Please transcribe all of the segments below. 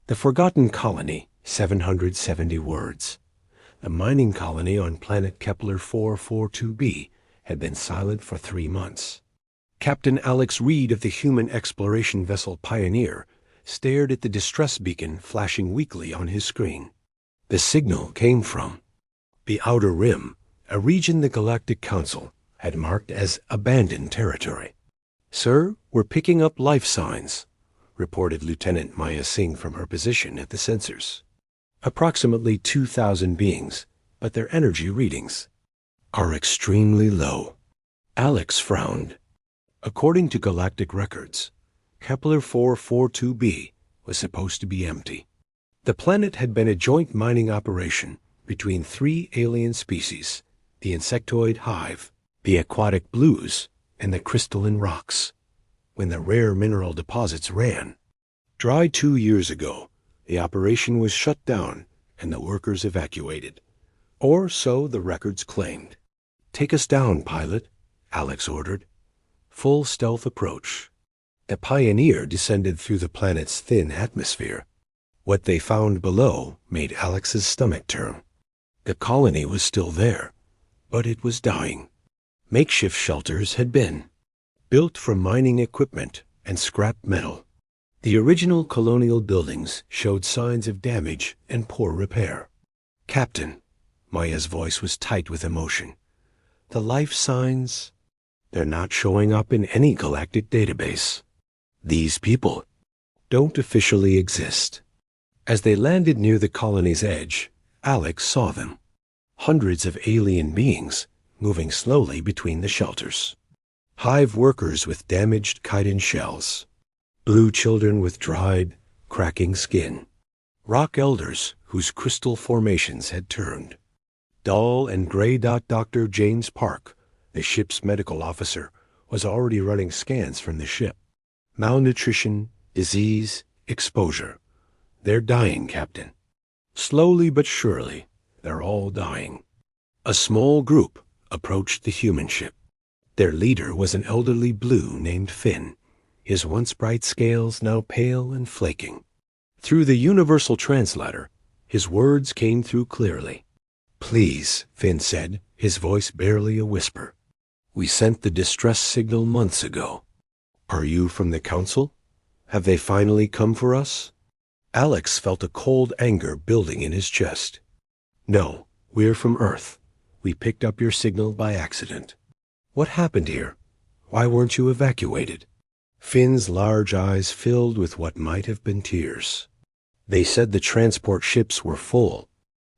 The Forgotten Colony, 770 words. A mining colony on planet Kepler 442b had been silent for 3 months. Captain Alex Reed of the human exploration vessel Pioneer stared at the distress beacon flashing weakly on his screen. The signal came from the Outer Rim, a region the Galactic Council had marked as abandoned territory. "Sir, we're picking up life signs," reported Lieutenant Maya Singh from her position at the sensors. "Approximately 2,000 beings, but their energy readings are extremely low." Alex frowned. According to galactic records, Kepler 442b was supposed to be empty. The planet had been a joint mining operation between 3 alien species, the insectoid hive, the aquatic blues, and the crystalline rocks, when the rare mineral deposits ran dry 2 years ago. The operation was shut down and the workers evacuated. Or so the records claimed. "Take us down, pilot," Alex ordered. Full stealth approach. The Pioneer descended through the planet's thin atmosphere. What they found below made Alex's stomach turn. The colony was still there, but it was dying. Makeshift shelters had been built from mining equipment and scrap metal. The original colonial buildings showed signs of damage and poor repair. "Captain," Maya's voice was tight with emotion, "the life signs, they're not showing up in any galactic database. These people don't officially exist." As they landed near the colony's edge, Alex saw them. Hundreds of alien beings moving slowly between the shelters. Hive workers with damaged chitin shells. Blue children with dried, cracking skin. Rock elders whose crystal formations had turned. Dull and gray Dr. James Park, the ship's medical officer, was already running scans from the ship. Malnutrition, disease, exposure. "They're dying, Captain. Slowly but surely, they're all dying." A small group approached the human ship. Their leader was an elderly blue named Finn, his once bright scales now pale and flaking. Through the universal translator, his words came through clearly. "Please," Finn said, his voice barely a whisper. "We sent the distress signal months ago. Are you from the Council? Have they finally come for us?" Alex felt a cold anger building in his chest. "No, we're from Earth. We picked up your signal by accident." "What happened here? Why weren't you evacuated?" Finn's large eyes filled with what might have been tears. "They said the transport ships were full.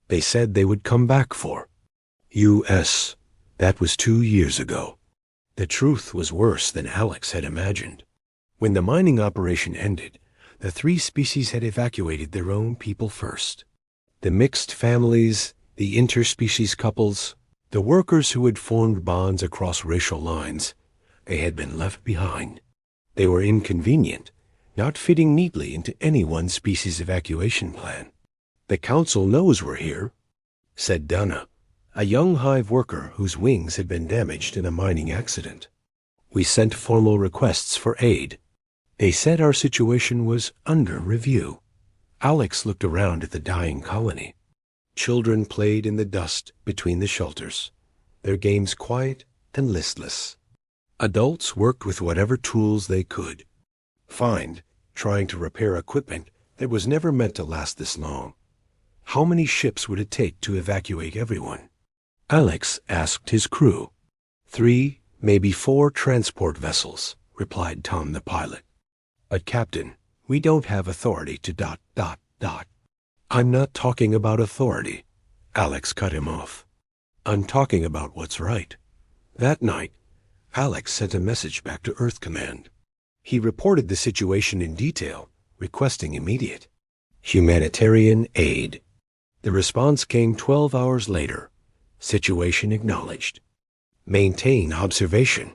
They said they would come back for U.S. That was 2 years ago." The truth was worse than Alex had imagined. When the mining operation ended, the 3 species had evacuated their own people first. The mixed families, the interspecies couples, the workers who had formed bonds across racial lines, they had been left behind. They were inconvenient, not fitting neatly into any one species evacuation plan. "The Council knows we're here," said Donna, a young hive worker whose wings had been damaged in a mining accident. "We sent formal requests for aid. They said our situation was under review." Alex looked around at the dying colony. Children played in the dust between the shelters, their games quiet and listless. Adults worked with whatever tools they could find, trying to repair equipment that was never meant to last this long. How many ships would it take to evacuate everyone? Alex asked his crew. 3, maybe 4 transport vessels, replied Tom the pilot. "But Captain, we don't have authority to ... "I'm not talking about authority," Alex cut him off. "I'm talking about what's right." That night, Alex sent a message back to Earth Command. He reported the situation in detail, requesting immediate humanitarian aid. The response came 12 hours later. Situation acknowledged. Maintain observation.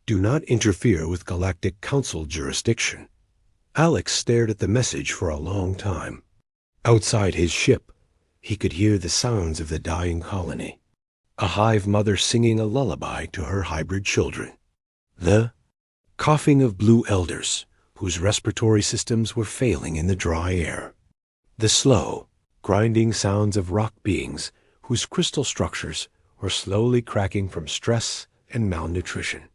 Do not interfere with Galactic Council jurisdiction. Alex stared at the message for a long time. Outside his ship, he could hear the sounds of the dying colony. A hive mother singing a lullaby to her hybrid children. The coughing of blue elders, whose respiratory systems were failing in the dry air. The slow, grinding sounds of rock beings whose crystal structures were slowly cracking from stress and malnutrition.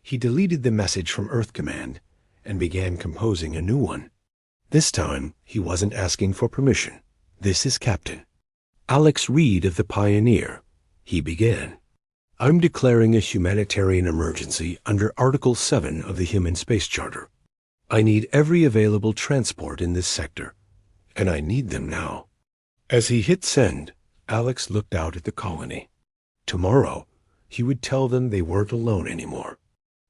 He deleted the message from Earth Command and began composing a new one. This time, he wasn't asking for permission. "This is Captain Alex Reed of the Pioneer," he began. "I'm declaring a humanitarian emergency under Article 7 of the Human Space Charter. I need every available transport in this sector, and I need them now." As he hit send, Alex looked out at the colony. Tomorrow, he would tell them they weren't alone anymore.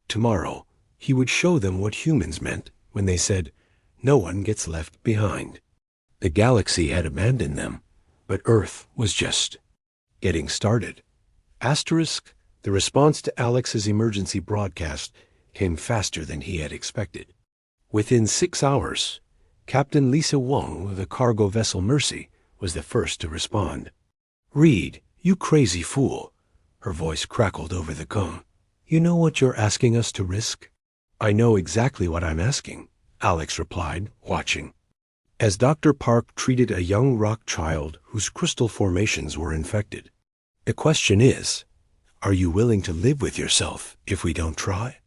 Tomorrow, he would show them what humans meant when they said, "No one gets left behind." The galaxy had abandoned them, but Earth was just getting started. Asterisk, the response to Alex's emergency broadcast came faster than he had expected. Within 6 hours, Captain Lisa Wong of the cargo vessel Mercy was the first to respond. "Reed, you crazy fool." Her voice crackled over the cone. "You know what you're asking us to risk?" "I know exactly what I'm asking," Alex replied, watching. As Dr. Park treated a young rock child whose crystal formations were infected. "The question is, are you willing to live with yourself if we don't try?"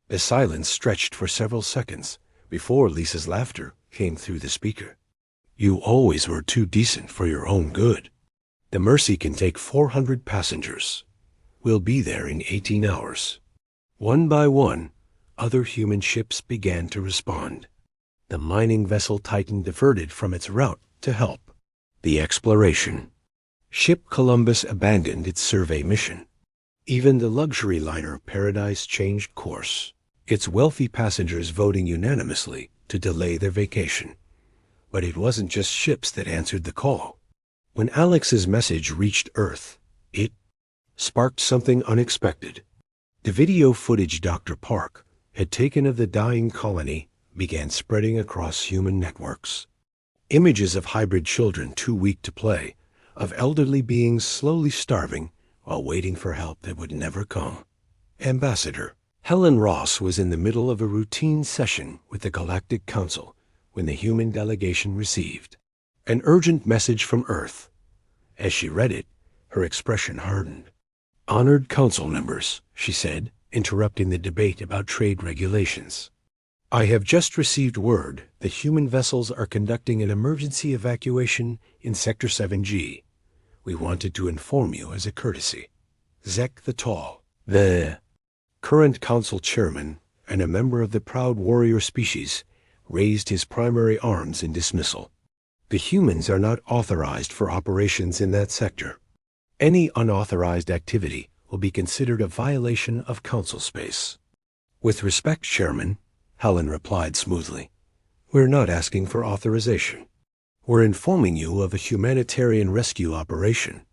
The silence stretched for several seconds before Lisa's laughter came through the speaker. "You always were too decent for your own good. The Mercy can take 400 passengers. We'll be there in 18 hours. One by one, other human ships began to respond. The mining vessel Titan diverted from its route to help. The exploration. Ship Columbus abandoned its survey mission. Even the luxury liner Paradise changed course, its wealthy passengers voting unanimously to delay their vacation. But it wasn't just ships that answered the call. When Alex's message reached Earth, it sparked something unexpected. The video footage Dr. Park had taken of the dying colony began spreading across human networks. Images of hybrid children too weak to play, of elderly beings slowly starving while waiting for help that would never come. Ambassador Helen Ross was in the middle of a routine session with the Galactic Council when the human delegation received an urgent message from Earth. As she read it, her expression hardened. "Honored council members," she said, interrupting the debate about trade regulations. "I have just received word that human vessels are conducting an emergency evacuation in Sector 7G. We wanted to inform you as a courtesy." Zek the Tall, the current council chairman and a member of the proud warrior species, raised his primary arms in dismissal. "The humans are not authorized for operations in that sector. Any unauthorized activity will be considered a violation of council space." "With respect, Chairman," Helen replied smoothly, "we're not asking for authorization. We're informing you of a humanitarian rescue operation.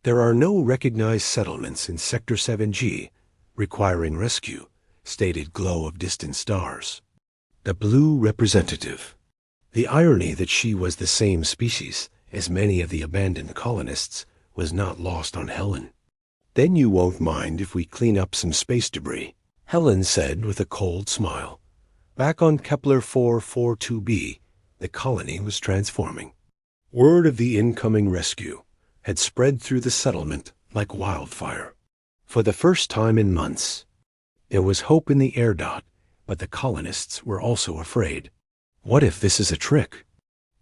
There are no recognized settlements in Sector 7G requiring rescue," stated Glow of Distant Stars, the blue representative. The irony that she was the same species as many of the abandoned colonists was not lost on Helen. "Then you won't mind if we clean up some space debris," Helen said with a cold smile. Back on Kepler 442b, the colony was transforming. Word of the incoming rescue had spread through the settlement like wildfire. For the first time in months, there was hope in the air dot, but the colonists were also afraid. "What if this is a trick?"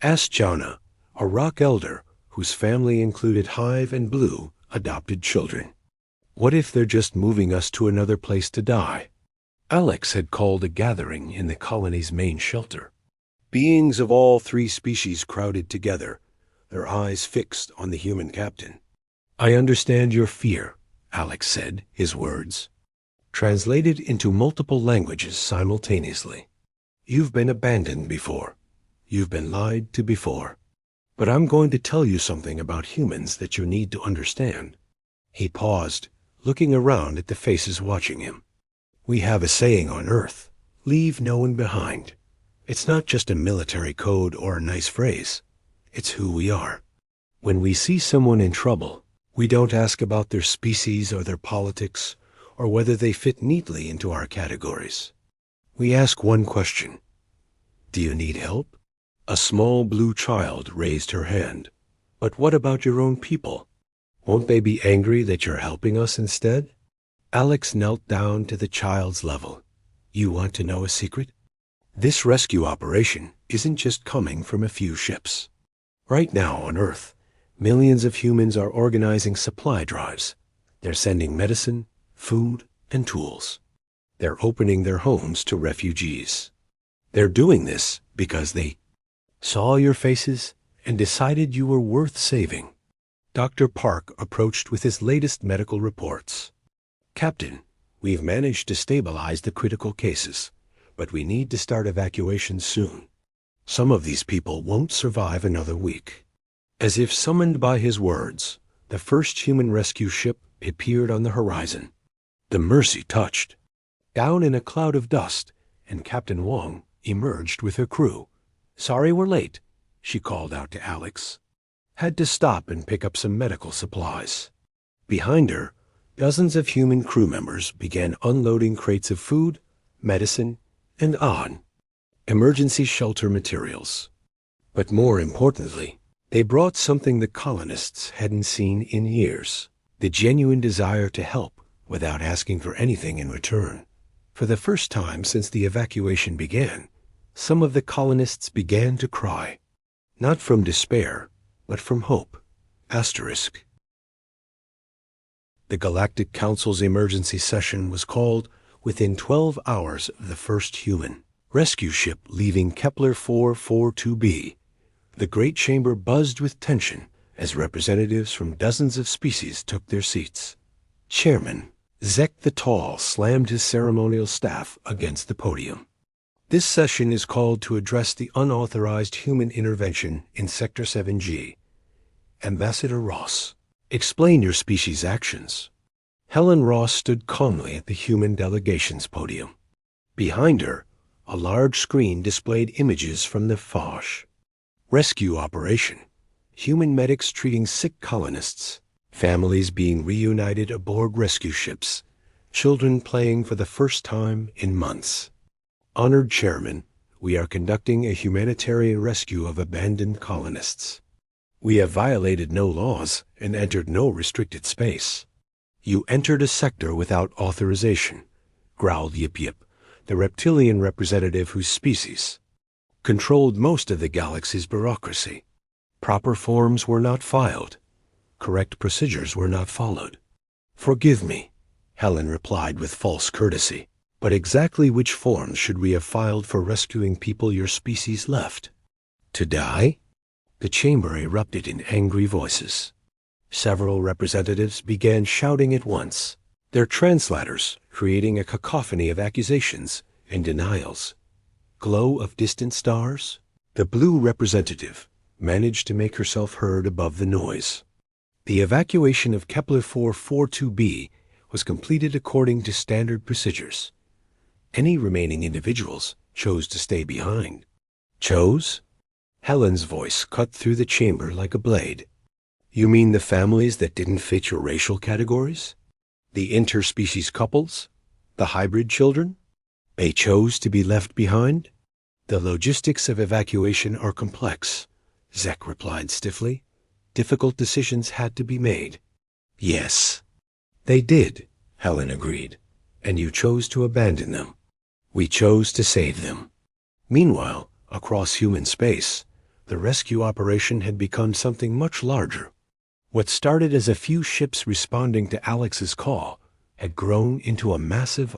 asked Jauna, a rock elder whose family included Hive and Blue adopted children. "What if they're just moving us to another place to die?" Alex had called a gathering in the colony's main shelter. Beings of all three species crowded together, their eyes fixed on the human captain. "I understand your fear," Alex said, his words translated into multiple languages simultaneously. "You've been abandoned before. You've been lied to before. But I'm going to tell you something about humans that you need to understand." He paused, looking around at the faces watching him. "We have a saying on Earth, leave no one behind. It's not just a military code or a nice phrase. It's who we are. When we see someone in trouble, we don't ask about their species or their politics or whether they fit neatly into our categories. We ask one question. Do you need help? A small blue child raised her hand. But what about your own people? Won't they be angry that you're helping us instead? Alex knelt down to the child's level. You want to know a secret? This rescue operation isn't just coming from a few ships. Right now on Earth, millions of humans are organizing supply drives. They're sending medicine, food, and tools. They're opening their homes to refugees. They're doing this because they saw your faces and decided you were worth saving. Dr. Park approached with his latest medical reports. Captain, we've managed to stabilize the critical cases, but we need to start evacuation soon. Some of these people won't survive another week. As if summoned by his words, the first human rescue ship appeared on the horizon. The Mercy touched down in a cloud of dust, and Captain Wong emerged with her crew. Sorry we're late, she called out to Alex. Had to stop and pick up some medical supplies. Behind her, dozens of human crew members began unloading crates of food, medicine, and emergency shelter materials. But more importantly, they brought something the colonists hadn't seen in years, the genuine desire to help without asking for anything in return. For the first time since the evacuation began, some of the colonists began to cry, not from despair, but from hope. Asterisk. The Galactic Council's emergency session was called within 12 hours of the first human rescue ship leaving Kepler 442b. The great chamber buzzed with tension as representatives from dozens of species took their seats. Chairman Zek the Tall slammed his ceremonial staff against the podium. This session is called to address the unauthorized human intervention in Sector 7G. Ambassador Ross, explain your species' actions. Helen Ross stood calmly at the human delegation's podium. Behind her, a large screen displayed images from the FOSH rescue operation. Human medics treating sick colonists, families being reunited aboard rescue ships, children playing for the first time in months. Honored Chairman, we are conducting a humanitarian rescue of abandoned colonists. We have violated no laws and entered no restricted space. You entered a sector without authorization, growled Yip Yip, the reptilian representative whose species controlled most of the galaxy's bureaucracy. Proper forms were not filed. Correct procedures were not followed. Forgive me, Helen replied with false courtesy, but exactly which forms should we have filed for rescuing people your species left? To die? The chamber erupted in angry voices. Several representatives began shouting at once, their translators creating a cacophony of accusations and denials. Glow of distant stars? The blue representative managed to make herself heard above the noise. The evacuation of Kepler 442b was completed according to standard procedures. Any remaining individuals chose to stay behind. Chose? Helen's voice cut through the chamber like a blade. You mean the families that didn't fit your racial categories? The interspecies couples? The hybrid children? They chose to be left behind? The logistics of evacuation are complex, Zek replied stiffly. Difficult decisions had to be made. Yes, they did, Helen agreed, and you chose to abandon them. We chose to save them. Meanwhile, across human space, the rescue operation had become something much larger. What started as a few ships responding to Alex's call had grown into a massive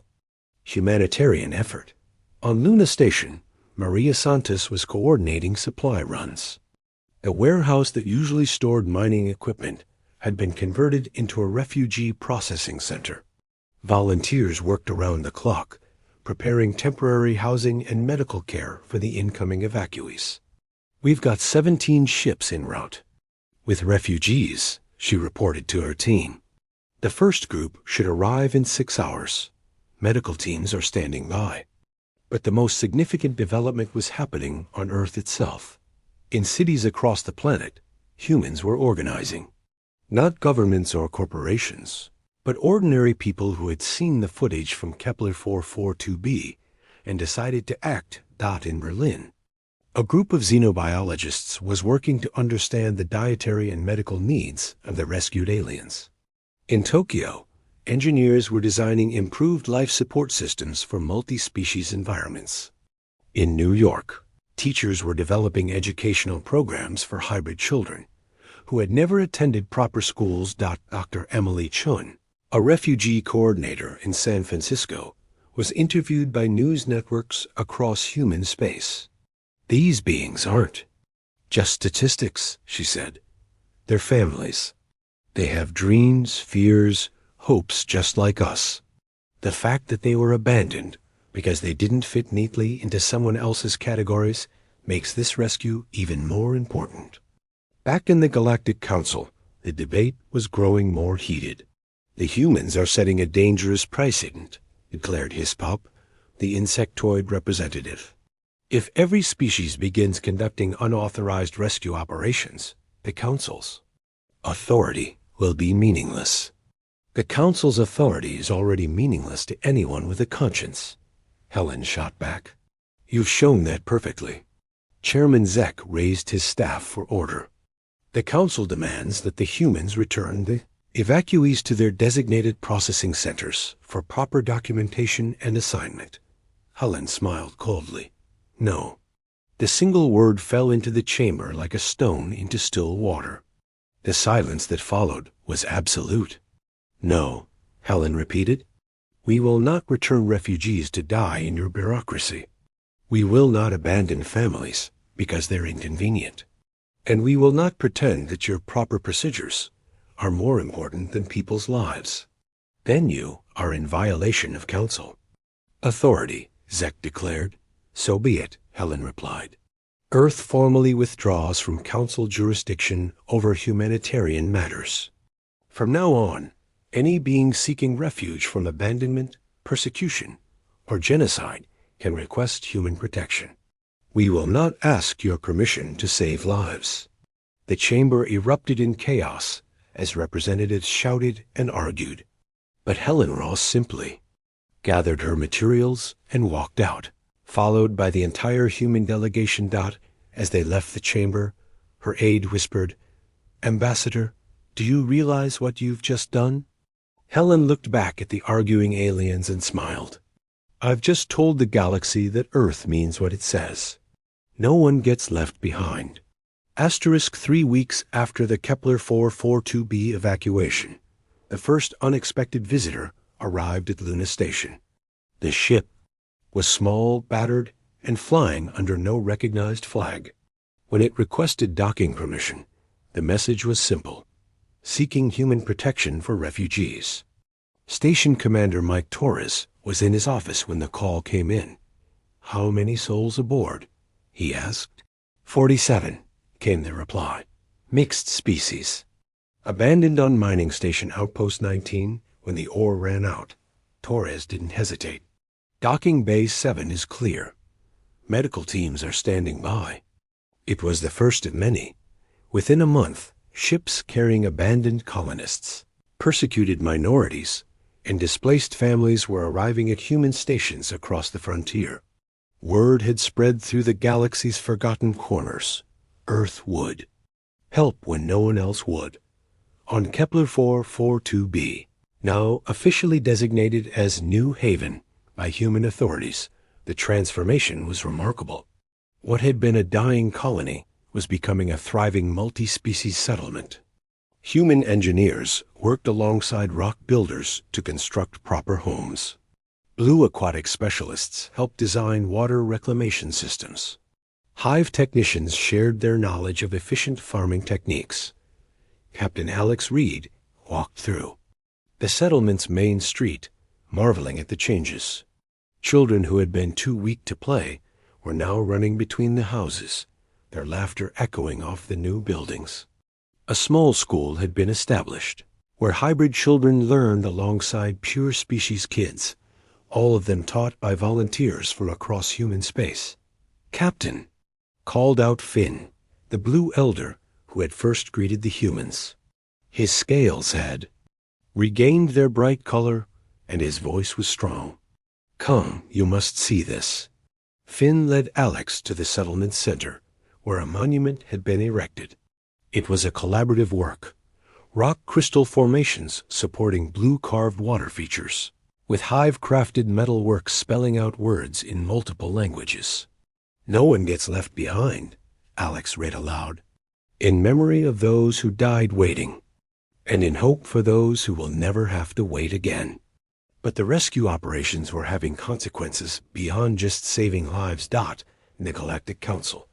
humanitarian effort. On Luna Station, Maria Santos was coordinating supply runs. The warehouse that usually stored mining equipment had been converted into a refugee processing center. Volunteers worked around the clock, preparing temporary housing and medical care for the incoming evacuees. We've got 17 ships en route. With refugees, she reported to her team. The first group should arrive in 6 hours. Medical teams are standing by. But the most significant development was happening on Earth itself. In cities across the planet, humans were organizing. Not governments or corporations, but ordinary people who had seen the footage from Kepler 442b and decided to act. In Berlin, A group of xenobiologists was working to understand the dietary and medical needs of the rescued aliens. In Tokyo, engineers were designing improved life support systems for multi-species environments. In New York, teachers were developing educational programs for hybrid children who had never attended proper schools. Dr. Emily Chun, a refugee coordinator in San Francisco, was interviewed by news networks across human space. "These beings aren't just statistics," she said. "They're families. They have dreams, fears, hopes just like us. The fact that they were abandoned because they didn't fit neatly into someone else's categories makes this rescue even more important." Back in the Galactic Council, the debate was growing more heated. "The humans are setting a dangerous precedent," declared Hispop, the insectoid representative. "If every species begins conducting unauthorized rescue operations, the Council's authority will be meaningless." "The Council's authority is already meaningless to anyone with a conscience," Helen shot back. "You've shown that perfectly." Chairman Zek raised his staff for order. "The Council demands that the humans return the evacuees to their designated processing centers for proper documentation and assignment." Helen smiled coldly. "No." The single word fell into the chamber like a stone into still water. The silence that followed was absolute. "No," Helen repeated. "We will not return refugees to die in your bureaucracy. We will not abandon families because they're inconvenient. And we will not pretend that your proper procedures are more important than people's lives. Then you are in violation of Council authority," Zek declared. "So be it," Helen replied. "Earth formally withdraws from Council jurisdiction over humanitarian matters. From now on, any being seeking refuge from abandonment, persecution, or genocide can request human protection. We will not ask your permission to save lives." The chamber erupted in chaos as representatives shouted and argued. But Helen Ross simply gathered her materials and walked out, followed by the entire human delegation. As they left the chamber, her aide whispered, "Ambassador, do you realize what you've just done?" Helen looked back at the arguing aliens and smiled. "I've just told the galaxy that Earth means what it says. No one gets left behind." 3 weeks after the Kepler 442b evacuation, the first unexpected visitor arrived at Luna Station. The ship was small, battered, and flying under no recognized flag. When it requested docking permission, the message was simple: seeking human protection for refugees. Station Commander Mike Torres was in his office when the call came in. "How many souls aboard?" he asked. 47, came the reply. "Mixed species. Abandoned on Mining Station Outpost 19 when the ore ran out." Torres didn't hesitate. "Docking Bay 7 is clear. Medical teams are standing by." It was the first of many. Within a month, ships carrying abandoned colonists, persecuted minorities, and displaced families were arriving at human stations across the frontier. Word had spread through the galaxy's forgotten corners. Earth would help when no one else would. On Kepler 442b, now officially designated as New Haven by human authorities, the transformation was remarkable. What had been a dying colony was becoming a thriving multi-species settlement. Human engineers worked alongside rock builders to construct proper homes. Blue aquatic specialists helped design water reclamation systems. Hive technicians shared their knowledge of efficient farming techniques. Captain Alex Reed walked through the settlement's main street, marveling at the changes. Children who had been too weak to play were now running between the houses, their laughter echoing off the new buildings. A small school had been established, where hybrid children learned alongside pure species kids, all of them taught by volunteers from across human space. "Captain," called out Finn, the blue elder who had first greeted the humans. His scales had regained their bright color, and his voice was strong. "Come, you must see this." Finn led Alex to the settlement center, where a monument had been erected. It was a collaborative work, rock crystal formations supporting blue carved water features, with hive-crafted metal work spelling out words in multiple languages. "No one gets left behind," Alex read aloud. "In memory of those who died waiting, and in hope for those who will never have to wait again." But the rescue operations were having consequences beyond just saving lives. In the Galactic Council,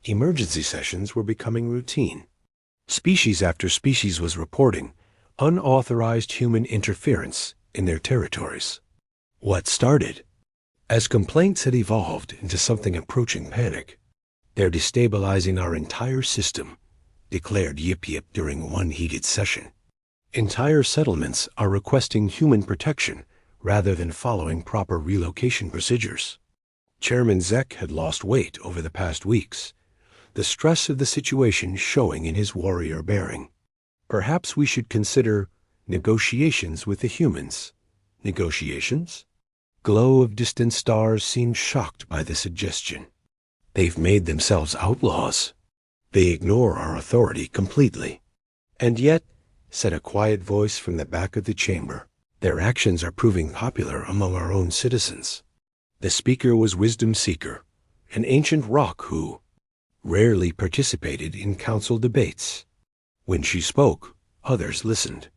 emergency sessions were becoming routine. Species after species was reporting unauthorized human interference in their territories. What started as complaints had evolved into something approaching panic. "They're destabilizing our entire system," declared Yip Yip during one heated session. "Entire settlements are requesting human protection rather than following proper relocation procedures." Chairman Zek had lost weight over the past weeks, the stress of the situation showing in his warrior bearing. "Perhaps we should consider negotiations with the humans." "Negotiations?" Glow of distant stars seemed shocked by the suggestion. "They've made themselves outlaws. They ignore our authority completely." "And yet," said a quiet voice from the back of the chamber, "their actions are proving popular among our own citizens." The speaker was Wisdom Seeker, an ancient rock who rarely participated in council debates. When she spoke, others listened.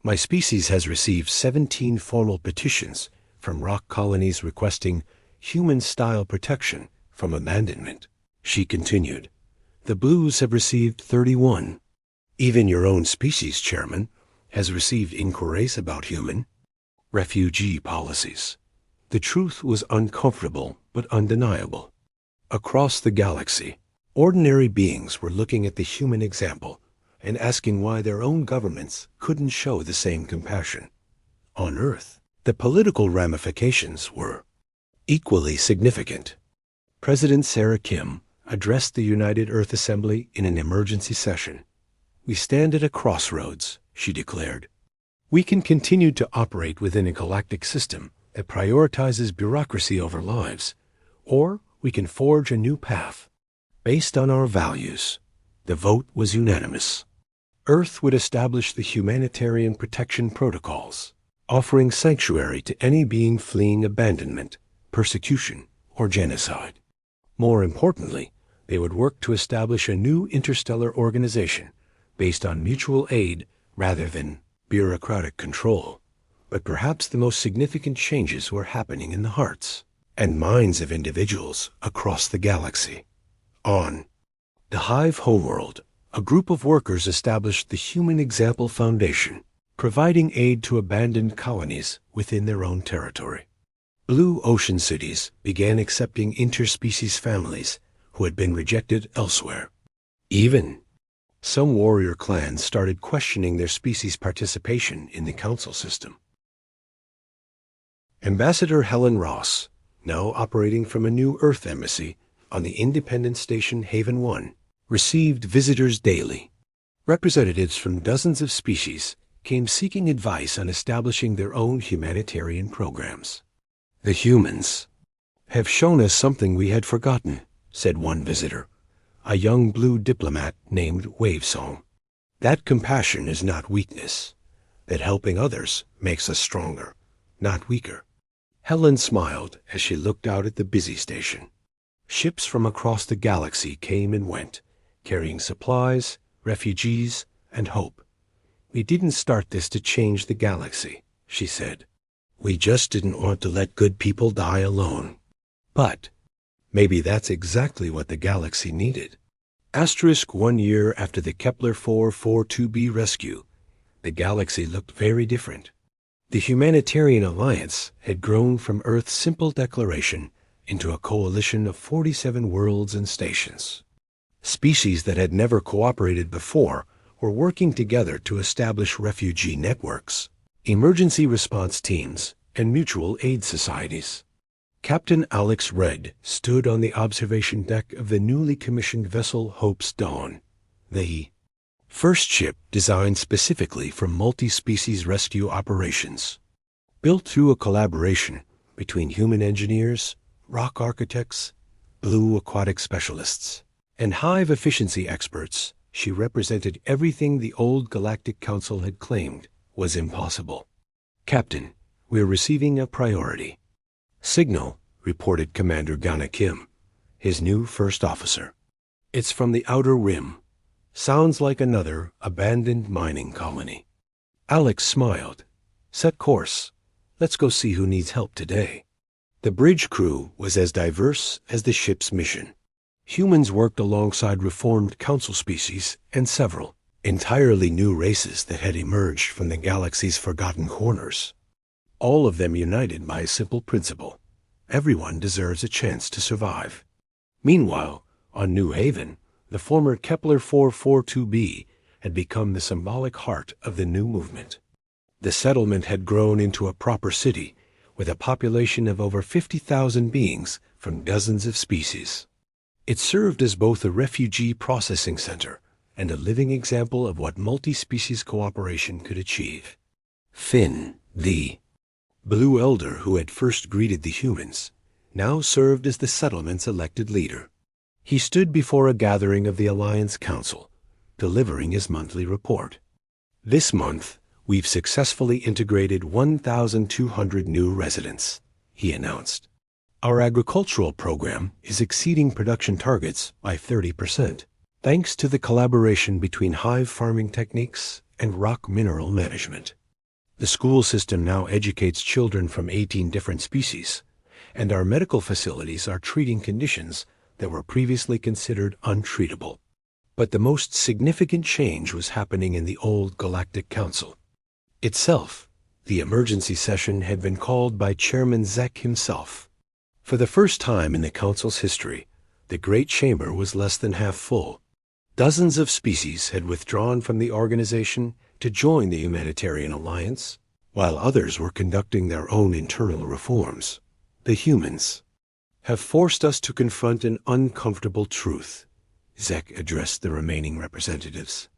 "My species has received 17 formal petitions from rock colonies requesting human-style protection from abandonment," she continued. "The Blues have received 31. Even your own species, Chairman, has received inquiries about human refugee policies." The truth was uncomfortable but undeniable. Across the galaxy, ordinary beings were looking at the human example and asking why their own governments couldn't show the same compassion. On Earth, the political ramifications were equally significant. President Sarah Kim addressed the United Earth Assembly in an emergency session. "We stand at a crossroads," she declared. "We can continue to operate within a galactic system that prioritizes bureaucracy over lives, or we can forge a new path based on our values." The vote was unanimous. Earth would establish the humanitarian protection protocols, offering sanctuary to any being fleeing abandonment, persecution, or genocide. More importantly, they would work to establish a new interstellar organization based on mutual aid rather than bureaucratic control. But perhaps the most significant changes were happening in the hearts and minds of individuals across the galaxy. On the Hive homeworld, a group of workers established the Human Example Foundation, providing aid to abandoned colonies within their own territory. Blue ocean cities began accepting interspecies families who had been rejected elsewhere. Even some warrior clans started questioning their species' participation in the council system. Ambassador Helen Ross, now operating from a new Earth embassy on the independent station Haven 1, received visitors daily. Representatives from dozens of species came seeking advice on establishing their own humanitarian programs. "The humans have shown us something we had forgotten," said one visitor, a young blue diplomat named Wavesong. "That compassion is not weakness, that helping others makes us stronger, not weaker." Helen smiled as she looked out at the busy station. Ships from across the galaxy came and went, carrying supplies, refugees, and hope. "We didn't start this to change the galaxy," she said. "We just didn't want to let good people die alone." But maybe that's exactly what the galaxy needed. 1 year after the Kepler 442b rescue, the galaxy looked very different. The Humanitarian Alliance had grown from Earth's simple declaration into a coalition of 47 worlds and stations. Species that had never cooperated before were working together to establish refugee networks, emergency response teams, and mutual aid societies. Captain Alex Red stood on the observation deck of the newly commissioned vessel Hope's Dawn, the first ship designed specifically for multi-species rescue operations. Built through a collaboration between human engineers, rock architects, blue aquatic specialists, and hive efficiency experts, she represented everything the old Galactic Council had claimed was impossible. "Captain, we're receiving a priority." "Signal," reported Commander Gana Kim, his new first officer. "It's from the Outer Rim. Sounds like another abandoned mining colony." Alex smiled. "Set course. Let's go see who needs help today." The bridge crew was as diverse as the ship's mission. Humans worked alongside reformed council species and several entirely new races that had emerged from the galaxy's forgotten corners. All of them united by a simple principle: everyone deserves a chance to survive. Meanwhile, on New Haven, the former Kepler 442b had become the symbolic heart of the new movement. The settlement had grown into a proper city, with a population of over 50,000 beings from dozens of species. It served as both a refugee processing center and a living example of what multi-species cooperation could achieve. Finn, the Blue Elder who had first greeted the humans, now served as the settlement's elected leader. He stood before a gathering of the Alliance Council, delivering his monthly report. "This month, we've successfully integrated 1,200 new residents," he announced. "Our agricultural program is exceeding production targets by 30%, thanks to the collaboration between hive farming techniques and rock mineral management. The school system now educates children from 18 different species, and our medical facilities are treating conditions that were previously considered untreatable." But the most significant change was happening in the old Galactic Council itself. The emergency session had been called by Chairman Zek himself. For the first time in the Council's history, the Great Chamber was less than half full. Dozens of species had withdrawn from the organization to join the Humanitarian Alliance, while others were conducting their own internal reforms. "The humans have forced us to confront an uncomfortable truth," Zek addressed the remaining representatives.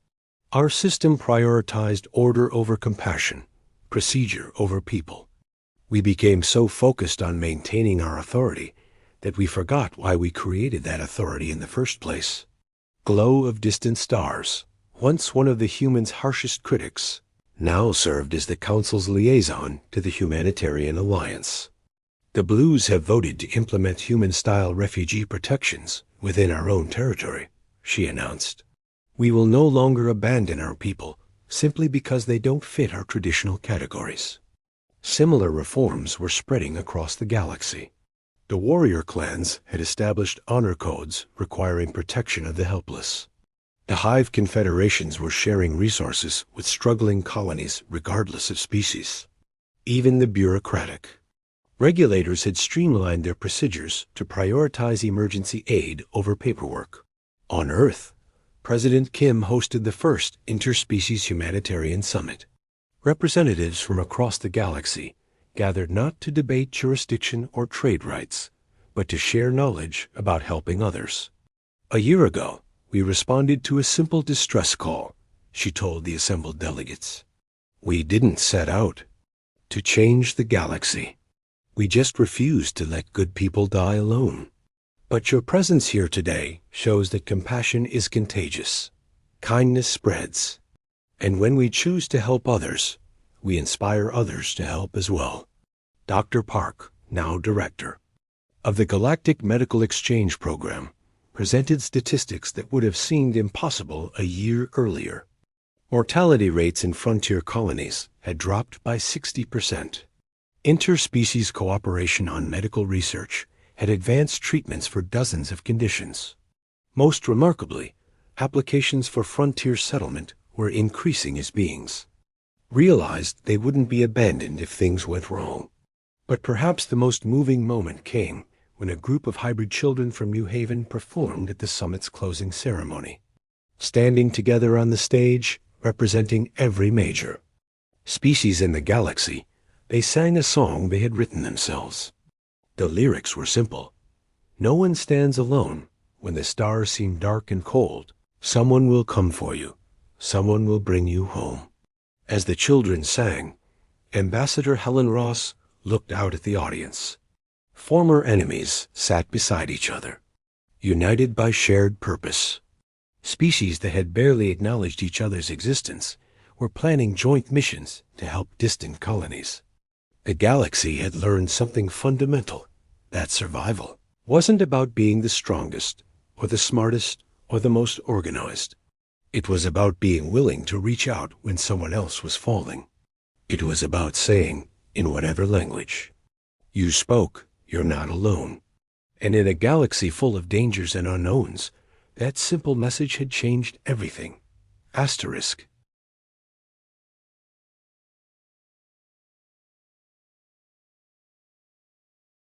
"Our system prioritized order over compassion, procedure over people. We became so focused on maintaining our authority that we forgot why we created that authority in the first place." Glow of Distant Stars, once one of the humans' harshest critics, now served as the Council's liaison to the Humanitarian Alliance. "The Blues have voted to implement human-style refugee protections within our own territory," she announced. "We will no longer abandon our people simply because they don't fit our traditional categories." Similar reforms were spreading across the galaxy. The warrior clans had established honor codes requiring protection of the helpless. The hive confederations were sharing resources with struggling colonies regardless of species. Even the bureaucratic regulators had streamlined their procedures to prioritize emergency aid over paperwork. On Earth, President Kim hosted the first Interspecies Humanitarian Summit. Representatives from across the galaxy gathered not to debate jurisdiction or trade rights, but to share knowledge about helping others. "A year ago, we responded to a simple distress call," she told the assembled delegates. "We didn't set out to change the galaxy. We just refused to let good people die alone. But your presence here today shows that compassion is contagious. Kindness spreads. And when we choose to help others, we inspire others to help as well." Dr. Park, now director of the Galactic Medical Exchange Program, presented statistics that would have seemed impossible a year earlier. Mortality rates in frontier colonies had dropped by 60%. Interspecies cooperation on medical research had advanced treatments for dozens of conditions. Most remarkably, applications for frontier settlement were increasing as beings realized they wouldn't be abandoned if things went wrong. But perhaps the most moving moment came when a group of hybrid children from New Haven performed at the summit's closing ceremony. Standing together on the stage, representing every major species in the galaxy, they sang a song they had written themselves. The lyrics were simple. "No one stands alone. When the stars seem dark and cold, someone will come for you. Someone will bring you home." As the children sang, Ambassador Helen Ross looked out at the audience. Former enemies sat beside each other, united by shared purpose. Species that had barely acknowledged each other's existence were planning joint missions to help distant colonies. The galaxy had learned something fundamental, that survival wasn't about being the strongest, or the smartest, or the most organized. It was about being willing to reach out when someone else was falling. It was about saying, in whatever language, "You spoke, you're not alone." And in a galaxy full of dangers and unknowns, that simple message had changed everything. Asterisk.